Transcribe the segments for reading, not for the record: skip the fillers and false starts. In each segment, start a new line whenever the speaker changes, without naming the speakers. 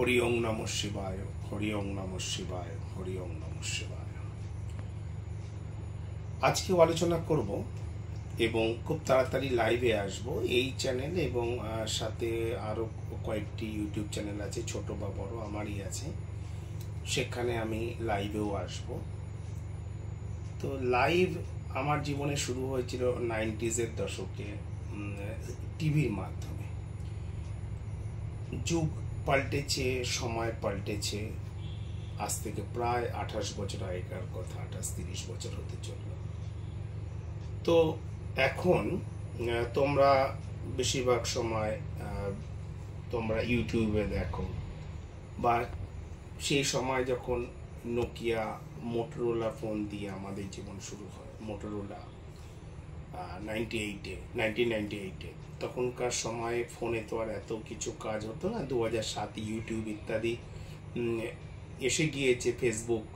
হরি ওং নমঃ শিবায়, হরি ওং নমঃ শিবায়, হরি ওং নমঃ শিবায়। আজকেও আলোচনা করব এবং খুব তাড়াতাড়ি লাইভে আসব এই চ্যানেল এবং সাথে আরও কয়েকটি ইউটিউব চ্যানেল আছে, ছোট বা বড় আমারই আছে, সেখানে আমি লাইভেও আসব। তো লাইভ আমার জীবনে শুরু হয়েছিল 90s দশকে টিভির মাধ্যমে। যুগ পাল্টেছে, সময় পাল্টেছে, আজ থেকে প্রায় 28 বছর আগেকার কথা, 28-30 বছর হতে চলল। তো এখন তোমরা বেশিরভাগ সময় তোমরা ইউটিউবে দেখো, বা সেই সময় যখন নোকিয়া মোটরোলা ফোন দিয়ে আমাদের জীবন শুরু হয়, মোটরোলা 1998-এ, তখনকার সময়ে ফোনে তো আর এত কিছু কাজ হতো না। 2007 ইউটিউব ইত্যাদি এসে গিয়েছে, ফেসবুক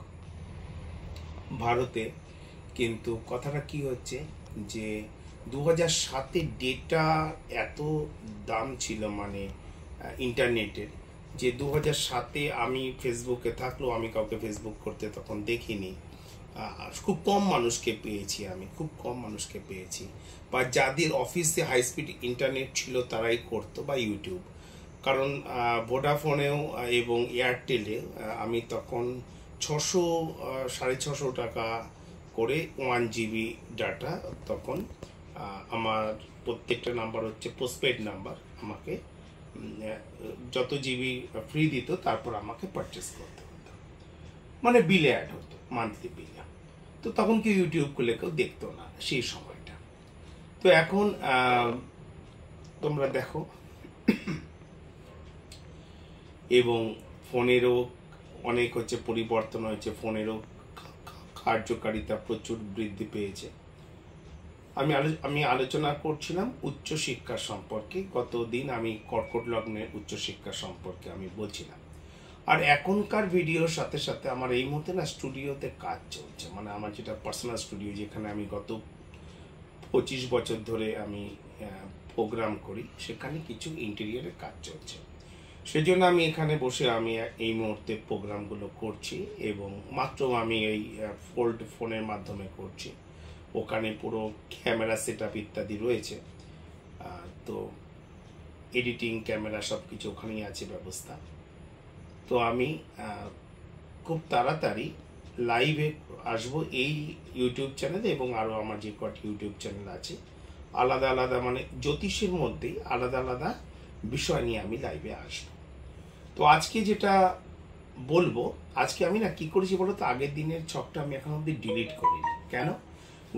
ভারতে। কিন্তু কথাটা কি হচ্ছে যে 2007-এ ডেটা এত দাম ছিল, মানে ইন্টারনেটের, যে 2007-এ আমি ফেসবুকে থাকলেও আমি কাউকে ফেসবুক করতে তখন দেখিনি। খুব কম মানুষকে পেয়েছি, আমি খুব কম মানুষকে পেয়েছি, বা যাদের অফিসে হাই স্পিড ইন্টারনেট ছিল তারাই করতো, বা ইউটিউব। কারণ ভোডাফোনেও এবং এয়ারটেলে আমি তখন 600-650 টাকা করে 1 GB ডাটা, তখন আমার প্রত্যেকটা নাম্বার হচ্ছে পোস্টপেড নাম্বার, আমাকে যত জিবি ফ্রি দিত তারপর আমাকে পারচেস করতে হতো, মানে বিলে অ্যাড হতো, মান্থলি বিলে। তো তখন কেউ ইউটিউব খুলে কেউ দেখতো না সেই সময়টা। তো এখন তোমরা দেখো, এবং ফোনেরও অনেক হচ্ছে পরিবর্তন হয়েছে, ফোনেরও কার্যকারিতা প্রচুর বৃদ্ধি পেয়েছে। আমি আলোচনা করছিলাম উচ্চশিক্ষা সম্পর্কে। গতদিন আমি কর্কট লগ্নের উচ্চশিক্ষা সম্পর্কে আমি বলছিলাম। আর এখনকার ভিডিওর সাথে সাথে আমার এই মুহূর্তে না স্টুডিওতে কাজ চলছে, মানে আমার যেটা পার্সোনাল স্টুডিও, যেখানে আমি গত 25 বছর ধরে আমি প্রোগ্রাম করি, সেখানে কিছু ইন্টেরিয়রের কাজ চলছে। সেজন্য আমি এখানে বসে আমি এই মুহূর্তে প্রোগ্রামগুলো করছি, এবং মাত্র আমি এই ফোল্ড ফোনের মাধ্যমে করছি। ওখানে পুরো ক্যামেরা সেটআপ ইত্যাদি রয়েছে, তো এডিটিং, ক্যামেরা সব কিছু ওখানেই আছে ব্যবস্থা। তো আমি খুব তাড়াতাড়ি লাইভে আসবো এই ইউটিউব চ্যানেলে, এবং আরও আমার যে কটি ইউটিউব চ্যানেল আছে, আলাদা আলাদা, মানে জ্যোতিষের মধ্যেই আলাদা আলাদা বিষয় নিয়ে আমি লাইভে আসবো। তো আজকে যেটা বলবো, আজকে আমি না কি করেছি বলো তো, আগের দিনের ছকটা আমি এখন অব্দি ডিলিট করিনি। কেন?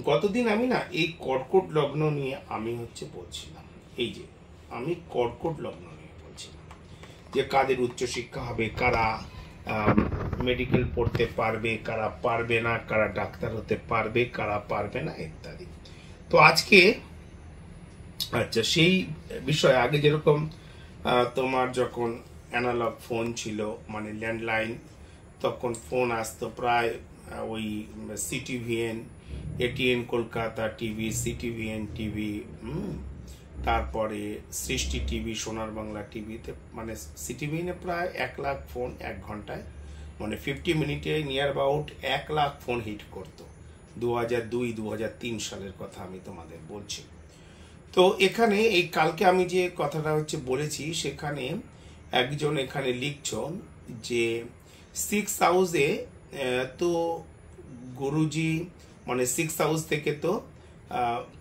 গতদিন আমি না এই কর্কট লগ্ন নিয়ে আমি বলছিলাম, এই যে আমি কর্কট লগ্ন নিয়ে বলছিলাম যে কাদের উচ্চশিক্ষা হবে, কারা মেডিকেল পড়তে পারবে, কারা পারবে না, কারা ডাক্তার হতে পারবে, কারা পারবে না, ইত্যাদি। তো আজকে আচ্ছা, সেই বিষয়ে আগে যেরকম তোমার যখন অ্যানালগ ফোন ছিল, মানে ল্যান্ডলাইন, তখন ফোন আসতো প্রায় ওই CTVN, ATN Kolkata TV, CTVN TV, তারপরে সৃষ্টি টিভি, সোনার বাংলা টিভিতে, মানে সিটিভিএনে প্রায় 1 লাখ ফোন 1 ঘন্টায়, মানে 50 মিনিটে near about 1 lakh phone hit করতো। 2002-2003 সালের কথা আমি তোমাদের বলছি। তো এখানে এই কালকে আমি যে কথাটা বলেছি, সেখানে একজন এখানে লিখছ যে 6 হাউসে তো গুরুজি, মানে 6 হাউস থেকে তো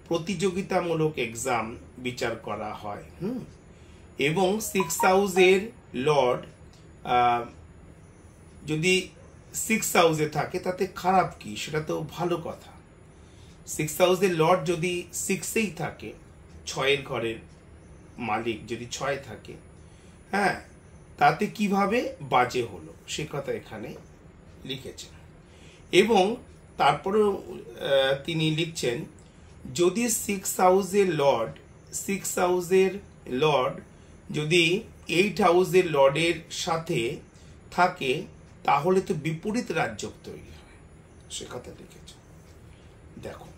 প্রতিযোগিতামূলক এক্সাম বিচার করা হয়, এবং 6 হাউসের লর্ড যদি 6 হাউসে থাকে তাতে খারাপ কি? সেটা তো ভালো কথা। 6 হাউসের লর্ড যদি 6-এই থাকে, 6-এর ঘরের মালিক যদি 6 থাকে, হ্যাঁ, তাতে কিভাবে বাজে হলো সে কথা এখানে লিখেছেন। এবং তারপরেও তিনি লিখছেন, যদি 6 হাউসের লর্ড যদি 8 হাউসের লর্ডের সাথে থাকে, তাহলে তো বিপরীত রাজযোগ তৈরি হয়, সে কথা লিখেছে। দেখো,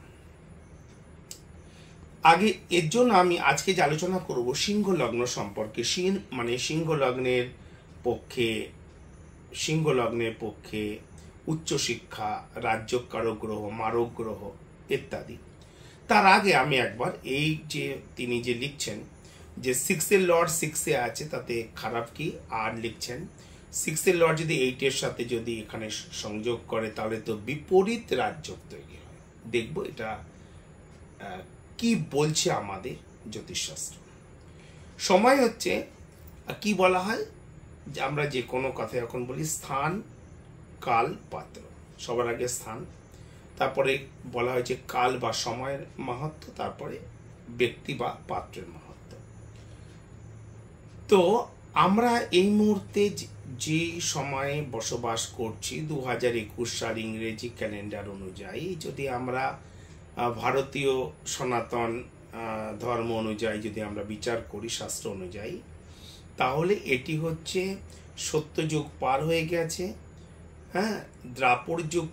আগে এর জন্য আমি আজকে যে আলোচনা করব সিংহ লগ্ন সম্পর্কে, মানে সিংহ লগ্নের পক্ষে, সিংহ লগ্নের পক্ষে উচ্চশিক্ষা, রাজ্যকারক গ্রহ, মারক গ্রহ ইত্যাদি। তার আগে আমি একবার এই যে তিনি যে লিখছেন যে 6 লর্ড 6 আছে, তাতে খারাপ কি, আর লিখছেন 6 লর্ড যদি 8 সাথে যদি এখানে সংযোগ করে তাহলে তো বিপরীত রাজযোগ তৈরি হয়। দেখব এটা কি বলছে আমাদের জ্যোতিষশাস্ত্র। সময় হচ্ছে কি বলা হয়, যে আমরা যে কোনো কথা এখন বলি স্থান, কাল, পাত্র। সবার আগে স্থান, তারপরে বলা হয়েছে কাল বা সময়ের মাহাত্ম্য, তারপরে ব্যক্তি বা পাত্রের মাহাত্ম্য। তো আমরা এই মুহূর্তে যে সময়ে বসবাস করছি 2021 সাল ইংরেজি ক্যালেন্ডার অনুযায়ী, যদি আমরা ভারতীয় সনাতন ধর্ম অনুযায়ী যদি আমরা বিচার করি, শাস্ত্র অনুযায়ী, তাহলে এটি হচ্ছে সত্যযুগ পার হয়ে গেছে। হ্যাঁ, দ্রাপর যুগ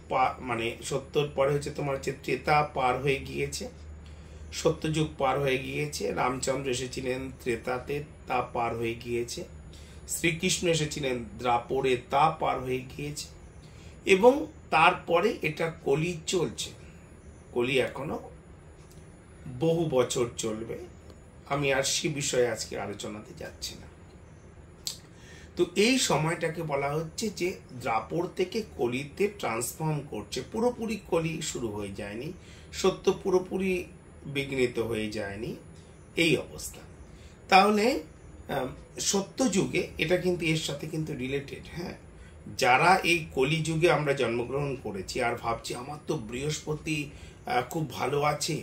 মানে 70 পরে হচ্ছে তোমার হচ্ছে ত্রেতা পার হয়ে গিয়েছে, সত্যযুগ পার হয়ে গিয়েছে। রামচন্দ্র এসেছিলেন ত্রেতাতে, তা পার হয়ে গিয়েছে। শ্রীকৃষ্ণ এসেছিলেন দ্রাপরে, তা পার হয়ে গিয়েছে। এবং তারপরে এটা কলি চলছে। কলি এখনো বহু বছর চলবে। আমি আর সে বিষয়ে আজকে আলোচনাতে যাচ্ছি না। তো এই সময়টাকে বলা হচ্ছে যে দ্রাপর থেকে কলিতে ট্রান্সফর্ম করছে। পুরোপুরি কলি শুরু হয়ে যায়নি, সত্য পুরোপুরি বিঘ্নিত হয়ে যায়নি, এই অবস্থা। তাহলে সত্য যুগে এটা কিন্তু এর সাথে কিন্তু রিলেটেড। হ্যাঁ, যারা এই কলি যুগে আমরা জন্মগ্রহণ করেছি আর ভাবছি আমার তো বৃহস্পতি খুব ভালো আছে,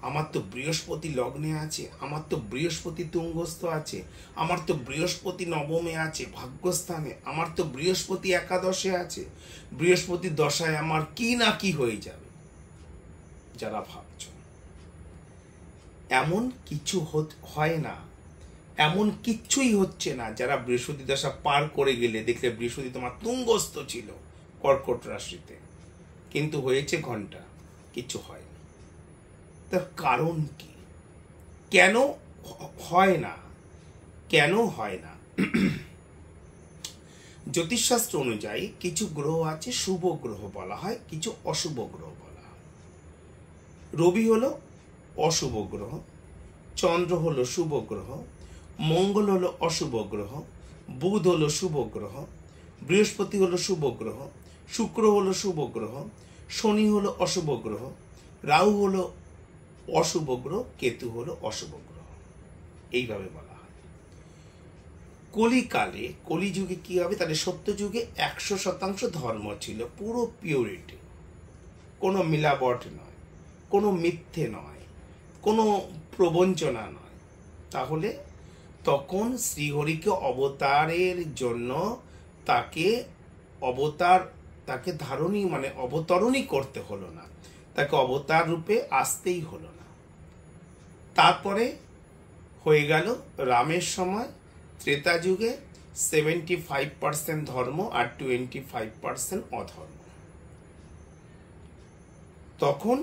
আমার তো বৃহস্পতি লগ্নে আছে, আমার তো বৃহস্পতি তুঙ্গস্থ আছে, আমার তো বৃহস্পতি নবমে আছে ভাগ্যস্থানে, আমার তো বৃহস্পতি একাদশে আছে, বৃহস্পতি দশায় আমার কি না কি হয়ে যাবে। যারা ভাবছ, এমন কিছু হয় না, এমন কিচ্ছুই হচ্ছে না। যারা বৃহস্পতি দশা পার করে গেলে দেখলে বৃহস্পতি তোমার তুঙ্গস্থ ছিল কর্কট রাশিতে, কিন্তু হয়েছে ঘন্টা, কিছু হয়নি। তার কারণ কি, কেন হয় না, কেন হয় না? জ্যোতিষশাস্ত্র অনুযায়ী কিছু গ্রহ আছে শুভ গ্রহ বলা হয়, কিছু অশুভ গ্রহ বলা হয়। রবি হলো অশুভ গ্রহ, চন্দ্র হলো শুভ গ্রহ, মঙ্গল হলো অশুভ গ্রহ, বুধ হলো শুভ গ্রহ, বৃহস্পতি হলো শুভ গ্রহ, শুক্র হলো শুভ গ্রহ, শনি হলো অশুভ গ্রহ, রাহু হলো অশুভ গ্রহ, কেতু হলো অশুভ গ্রহ। এইভাবে বলা হয়। কলিকালে, কলিযুগে কি হবে, তাহলে সত্য যুগে 100% ধর্ম ছিল, পুরো পিউরিটি, কোনো মিলাবট নয়, কোনো মিথ্যে নয়, কোনো প্রবঞ্চনা নয়। তাহলে তখন শ্রীহরিকে অবতারের জন্য তাকে ধারণী মানে অবতরণই করতে হলো না, তাকে অবতার রূপে আসতেই হলো না। তারপরে হয়ে গেল রামের সময়, ত্রেতা যুগে 75% ধর্ম আর 25% অধর্ম। তখন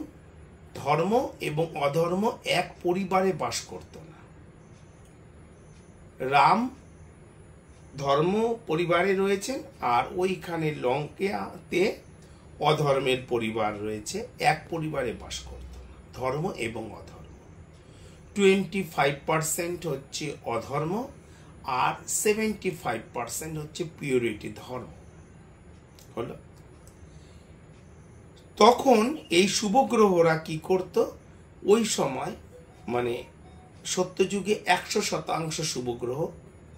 ধর্ম এবং অধর্ম এক পরিবারে বাস করত না। রাম ধর্ম পরিবারে রয়েছেন, আর ওইখানে লঙ্কাতে অধর্মের পরিবার রয়েছে, এক পরিবারে বাস করত না। ধর্ম এবং অধর্ম 25% হচ্ছে অধর্ম, আর 75% হচ্ছে পিউরিটি ধর্ম হলো। তখন এই শুভ গ্রহরা কি করত, ওই সময় মানে সত্যযুগে 100% শুভ গ্রহ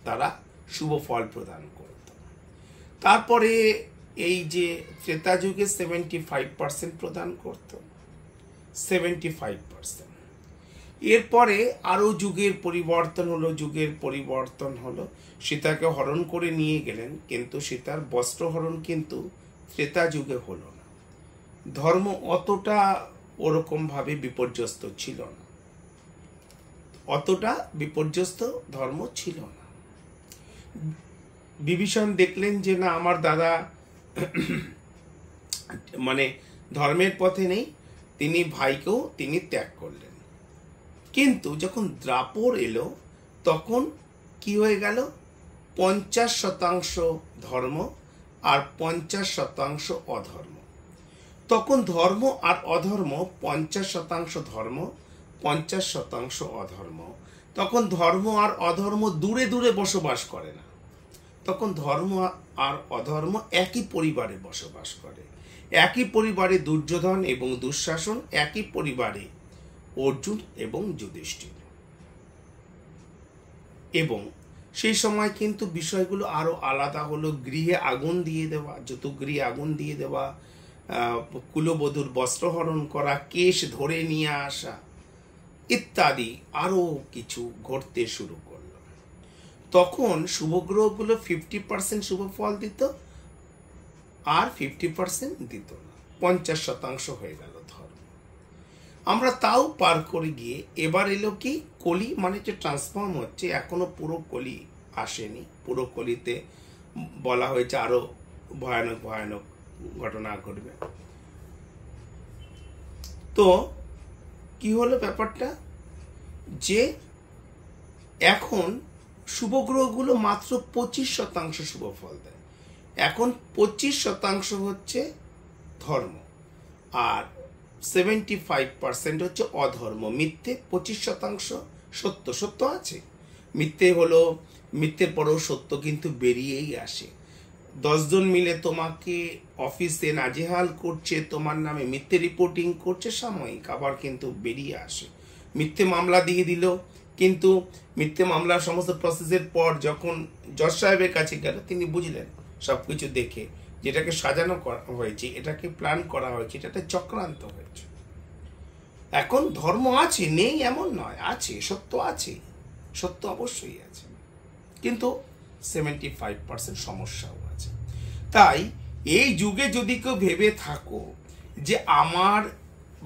তারা শুভ ফল প্রদান করত। তারপরে এই যে ত্রেতা যুগে 75% প্রদান করত, 75%। এরপরে আরো যুগের পরিবর্তন হলো, সীতাকে হরণ করে নিয়ে গেলেন, কিন্তু সীতার বস্ত্র হরণ কিন্তু ত্রেতা যুগে হলো না। ধর্ম অতটা ওরকম ভাবে বিপর্যস্ত ছিল না, অতটা বিপর্যস্ত ধর্ম ছিল না। বিভীষণ দেখলেন যে না, আমার দাদা মানে ধর্মের পথে নেই, তিনি ভাইকেও তিনি ত্যাগ করলেন। কিন্তু যখন দ্রাপর এলো তখন কি হয়ে গেল, 50% ধর্ম আর 50% অধর্ম। তখন ধর্ম আর অধর্ম 50% ধর্ম, 50% অধর্ম। তখন ধর্ম আর অধর্ম দূরে দূরে বসবাস করে না, তখন ধর্ম আর অধর্ম একই পরিবারে বসবাস করে। একই পরিবারে দুর্যোধন এবং দুঃশাসন, একই পরিবারে অর্জুন এবং যুধিষ্ঠির। এবং সেই সময় কিন্তু বিষয়গুলো আরো আলাদা হলো। গৃহে আগুন দিয়ে দেওয়া, যতগৃহে আগুন দিয়ে দেওয়া, কুলবধূর বস্ত্রহরণ করা, কেশ ধরে নিয়ে আসা ইত্যাদি আরো কিছু ঘটতে শুরু করলো। তখন শুভগ্রহগুলো 50% শুভ ফল দিত আর 50% দিত না, 50% হয়ে গেল ধর্ম। আমরা তাও পার করে গিয়ে এবার এলো কি কলি, মানে যে ট্রান্সফর্ম হচ্ছে, এখনো পুরো কলি আসেনি। পুরো কলিতে বলা হয়েছে আরো ভয়ানক ভয়ানক ঘটনা ঘটবে। তো কি হলো ব্যাপারটা, যে এখন শুভগ্রহগুলো মাত্র 25% শুভ ফল দেয়। এখন 25% হচ্ছে ধর্ম আর 75% হচ্ছে অধর্ম। মিথ্যে 25%, সত্য সত্য আছে। মিথ্যে হলো, মিথ্যের পরেও সত্য কিন্তু বেরিয়েই আসে। 10 জন মিলে তোমাকে অফিসে নাজেহাল করছে, তোমার নামে মিথ্যে রিপোর্টিং করছে, সাময়িক আবার কিন্তু বেরিয়ে আসে। মিথ্যে মামলা দিয়ে দিল, কিন্তু মিথ্যে মামলার সমস্ত প্রসেসের পর যখন জজ সাহেবের কাছে গেল, তিনি বুঝলেন সবকিছু দেখে যেটাকে সাজানো করা হয়েছে, এটাকে প্ল্যান করা হয়েছে, এটাতে চক্রান্ত হয়েছে। এখন ধর্ম আছে, নেই এমন নয়, আছে, সত্য আছে, সত্য অবশ্যই আছে, কিন্তু 75% সমস্যাও আছে। তাই এই যুগে যদি কেউ ভেবে থাকো যে আমার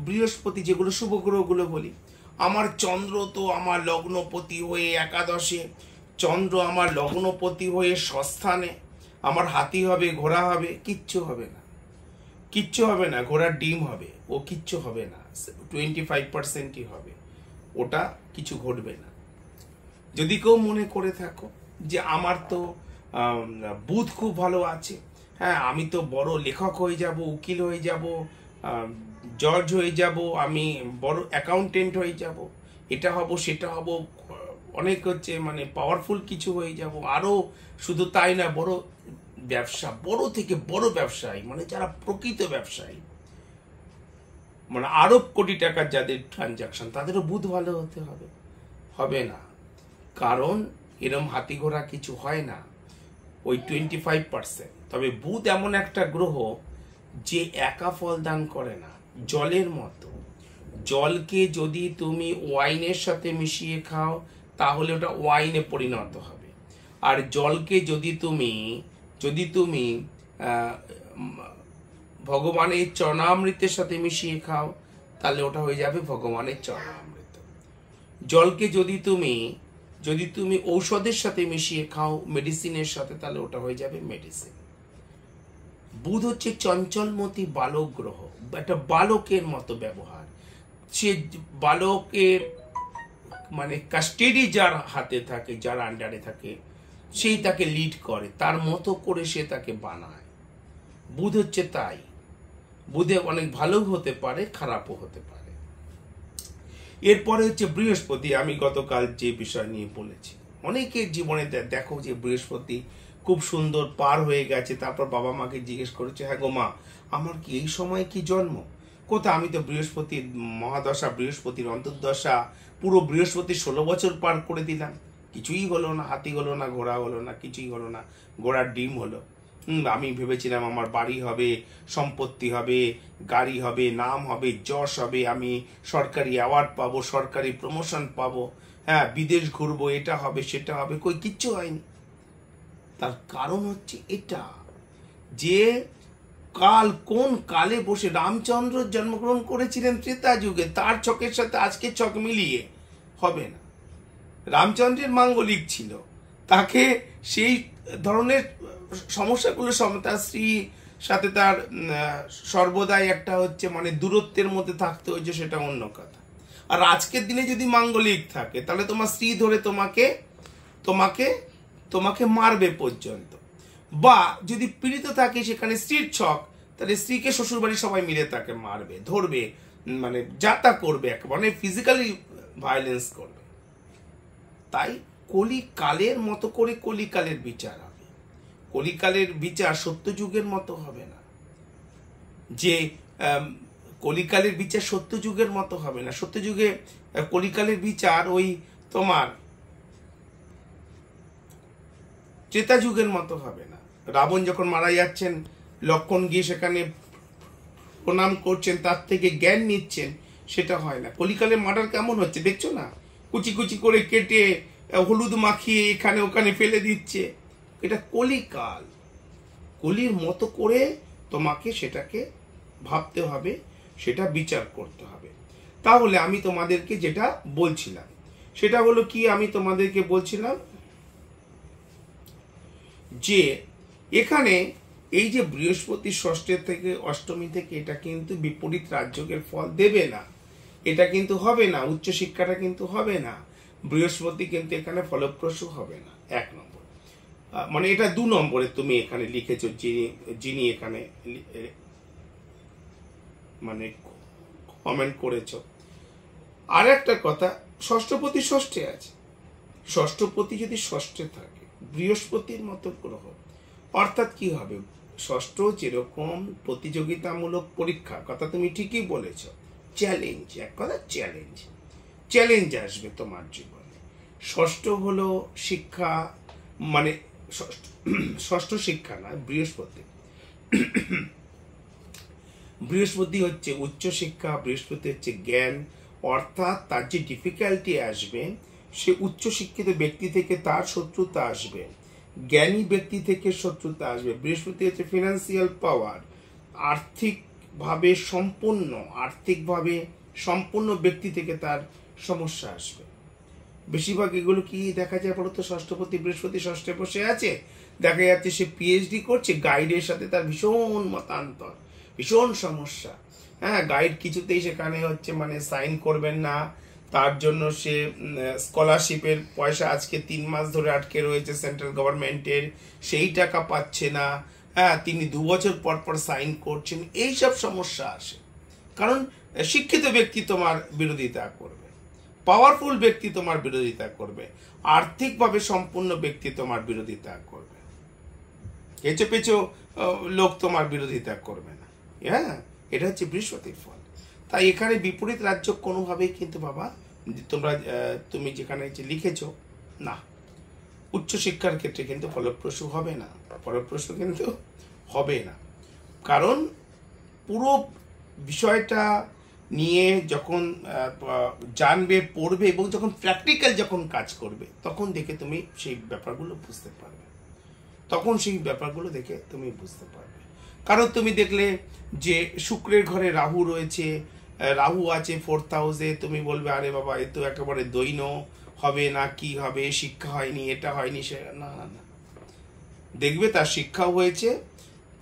বৃহস্পতি, যেগুলো শুভ গ্রহগুলো বলি, আমার চন্দ্র তো আমার লগ্নপতি হয়ে একাদশে, চন্দ্র আমার লগ্নপতি হয়ে ষষ্ঠানে, আমার হাতি হবে, ঘোড়া হবে, কিচ্ছু হবে না, কিচ্ছু হবে না। ঘোড়ার ডিম হবে, ও কিচ্ছু হবে না, 25%ই হবে, ওটা কিছু ঘটবে না। যদি কেউ মনে করে থাকো যে আমার তো বুধ খুব ভালো আছে, হ্যাঁ আমি তো বড় লেখক হয়ে যাব, উকিল হয়ে যাব, জজ হয়ে যাব, আমি বড় অ্যাকাউন্টেন্ট হয়ে যাব, এটা হব সেটা হব, অনেক হচ্ছে মানে পাওয়ারফুল কিছু হয়ে যাব, আরো শুধু তাই না, বড় ব্যবসা, বড় থেকে বড় ব্যবসায়ী, মানে যারা প্রকৃত ব্যবসায়ী, মানে আরব কোটি টাকার যাদের ট্রানজাকশন, তাদেরও বুধ ভালো হতে হবে, হবে না। কারণ এরম হাতি ঘোড়া কিছু হয় না, ওই 25%। তবে বুধ এমন একটা গ্রহ যে একা ফল দান করে না, জলের মতো। জলকে যদি তুমি ওয়াইনের সাথে মিশিয়ে খাও তাহলে ওটা ওয়াইনে পরিণত হবে, আর জলকে যদি তুমি ভগবানের চরণামৃতের সাথে মিশিয়ে খাও তাহলে ওটা হয়ে যাবে ভগবানের চরণামৃত। জলকে যদি তুমি ঔষধের সাথে মিশিয়ে খাও, মেডিসিনের সাথে, তাহলে ওটা হয়ে যাবে মেডিসিন। বুধ হচ্ছে চঞ্চলমতি বালক গ্রহ, একটা বালকের মতো ব্যবহার। সে বালকের মানে কাস্টেডি যার হাতে থাকে, যার আন্ডারে থাকে, সেই তাকে লিড করে, তার মতো করে সে তাকে বানায়। বুধ হচ্ছে তাই। বুধে অনেক ভালো হতে পারে, খারাপও হতে পারে। এরপরে হচ্ছে বৃহস্পতি। আমি গতকাল যে বিষয় নিয়ে বলেছি, অনেকের জীবনে দেখো যে বৃহস্পতি খুব সুন্দর পার হয়ে গেছে, তারপর বাবা মাকে জিজ্ঞেস করেছে, হ্যাঁ গো মা, আমার কি এই সময় কি জন্ম? কোথায়, আমি তো বৃহস্পতির মহাদশা, বৃহস্পতির অন্তর্দশা, পুরো বৃহস্পতি 16 বছর পার করে দিলাম, কিছুই হলো না, হাতি হলো না, ঘোড়া হলো না, কিছুই হলো না, ঘোড়ার ডিম হলো। আমি ভেবেছিলাম আমার বাড়ি হবে, সম্পত্তি হবে, গাড়ি হবে, নাম হবে, যশ হবে, আমি সরকারি অ্যাওয়ার্ড পাবো, সরকারি প্রমোশন পাবো, হ্যাঁ বিদেশ ঘুরবো, এটা হবে সেটা হবে, কই কিচ্ছু হয়নি। তার কারণ হচ্ছে এটা, যে কোন কালে বসে রামচন্দ্র জন্মগ্রহণ করেছিলেন ত্রেতা যুগে, তার ছকের সাথে আজকে ছক মিলিয়ে হবে না। রামচন্দ্রের মাঙ্গলিক ছিল, তাকে সেই ধরনের সমস্যাগুলো, তার স্ত্রীর সাথে তার সর্বদাই একটা হচ্ছে মানে দূরত্বের মধ্যে থাকতে হয়েছে, সেটা অন্য কথা। আর আজকের দিনে যদি মাঙ্গলিক থাকে, তাহলে তোমার স্ত্রী ধরে তোমাকে তোমাকে মারবে পর্যন্ত, বা যদি পীড়িত থাকে সেখানে স্ত্রীর ছক, তাহলে স্ত্রীকে শ্বশুরবাড়ির সবাই মিলে তাকে মারবে, ধরবে, মানে যাতা করবে, মানে ফিজিক্যালি ভায়োলেন্স করবে। তাই কলিকালের মতো করে কলিকালের বিচার হবে। কলিকালের বিচার সত্যযুগের মতো হবে না, যে কলিকালের বিচার সত্যযুগের মতো হবে না। সত্যযুগে কলিকালের বিচার ওই তোমার ত্রেতা যুগের মতো হবে না। রাবণ যখন মারা যাচ্ছেন, লক্ষণ গিয়ে সেখানে প্রণাম করছেন, তার থেকে জ্ঞান নিচ্ছেন, সেটা হয় না। কলিকালে মার্ডার কেমন হচ্ছে দেখছো না, কুচি কুচি করে কেটে হলুদ মাখিয়ে এখানে ওখানে ফেলে দিচ্ছে। এটা কলিকাল। কলির মতো করে তোমাকে সেটাকে ভাবতে হবে, সেটা বিচার করতে হবে। তাহলে আমি তোমাদেরকে যেটা বলছিলাম সেটা হলো কি, আমি তোমাদেরকে বলছিলাম যে এখানে এই যে বৃহস্পতি ষষ্ঠের থেকে অষ্টমী থেকে, এটা কিন্তু বিপরীত রাজযোগের ফল দেবে না, এটা কিন্তু হবে না। উচ্চশিক্ষাটা কিন্তু হবে না, বৃহস্পতি কিন্তু এখানে ফলপ্রসূ হবে না। 1 নম্বর, মানে এটা 2 নম্বরে তুমি এখানে লিখেছো, যিনি এখানে মানে কমেন্ট করেছো। আর একটা কথা, ষষ্ঠপতি ষষ্ঠে আছে। ষষ্ঠপতি যদি ষষ্ঠে থাকে, বৃহস্পতির মতো গ্রহ, অর্থাৎ কি হবে, ষষ্ঠ যেরকম প্রতিযোগিতামূলক পরীক্ষা, কথা তুমি ঠিকই বলেছ, চ্যালেঞ্জ, এক কথা চ্যালেঞ্জ আসবে তোমার জীবনে। ষষ্ঠ হলো শিক্ষা, মানে ষষ্ঠ শিক্ষা না, বৃহস্পতি হচ্ছে উচ্চ শিক্ষা, বৃহস্পতি হচ্ছে জ্ঞান, অর্থাৎ তার যে ডিফিকাল্টি আসবে, সে উচ্চ শিক্ষিত ব্যক্তি থেকে তার শত্রুতা আসবে, জ্ঞানী ব্যক্তি থেকে শত্রুতা আসবে। বৃহস্পতি হচ্ছে ফিনান্সিয়াল পাওয়ার, আর্থিকভাবে সম্পূর্ণ ব্যক্তি থেকে তার সমস্যা আসবে। বেশিরভাগ এগুলো কি দেখা যায় বলতো, ষষ্ঠপতি বৃহস্পতি ষষ্ঠে বসে আছে, দেখা যাচ্ছে সে পিএইচডি করছে, গাইডের সাথে তার ভীষণ মতান্তর, ভীষণ সমস্যা। হ্যাঁ, গাইড কিছুতেই সেখানে হচ্ছে মানে সাইন করবেন না, তার জন্য সে স্কলারশিপের পয়সা আজকে 3 মাস ধরে আটকে রয়েছে সেন্ট্রাল গভর্নমেন্টের, সেই টাকা পাচ্ছে না। হ্যাঁ, তিনি 2 বছর পর পর সাইন করছেন, এইসব সমস্যা আসে। কারণ শিক্ষিত ব্যক্তি তোমার বিরোধিতা করবে, পাওয়ারফুল ব্যক্তি তোমার বিরোধিতা করবে, আর্থিকভাবে সম্পূর্ণ ব্যক্তি তোমার বিরোধিতা করবে, হেঁচো পেঁচো লোক তোমার বিরোধিতা করবে না। হ্যাঁ, এটা হচ্ছে বৃহস্পতির ফল। তাই এখানে বিপরীত রাজ্য কোনোভাবেই কিন্তু বাবা, তুমি যেখানে লিখেছো না, উচ্চশিক্ষার ক্ষেত্রে কিন্তু ফলপ্রসূ হবে না, ফলপ্রসূ কিন্তু হবে না। কারণ পুরো বিষয়টা নিয়ে যখন জানবে, পড়বে, এবং যখন প্র্যাকটিক্যাল যখন কাজ করবে, তখন দেখে তুমি সেই ব্যাপারগুলো বুঝতে পারবে, কারণ তুমি দেখলে যে শুক্রের ঘরে রাহু রয়েছে, রাহু আছে 4th হাউসে, তুমি বলবে আরে বাবা এ তো একেবারে দৈন্য হবে না, কি হবে, শিক্ষা হয়নি, এটা হয়নি, সে না, দেখবে তার শিক্ষাও হয়েছে,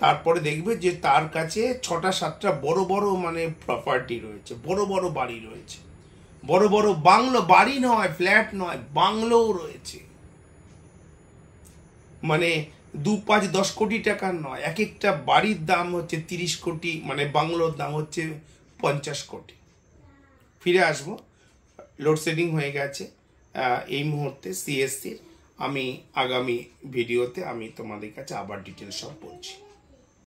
তারপরে দেখবে যে তার কাছে 6টা-7টা বড় বড় মানে প্রপার্টি রয়েছে, বড় বড় বাড়ি রয়েছে, বড় বড় বাংলো, বাড়ি নয়, ফ্ল্যাট নয়, বাংলোও রয়েছে, মানে 2-5-10 কোটি টাকার নয়, এক একটা বাড়ির দাম হচ্ছে 30 কোটি, মানে বাংলোর দাম হচ্ছে 50 কোটি। ফিরে আসবো, লোডশেডিং হয়ে গেছে এই মুহূর্তে সিএসসির। আমি আগামী ভিডিওতে আমি তোমাদের কাছে আবার ডিটেলস সব বলছি।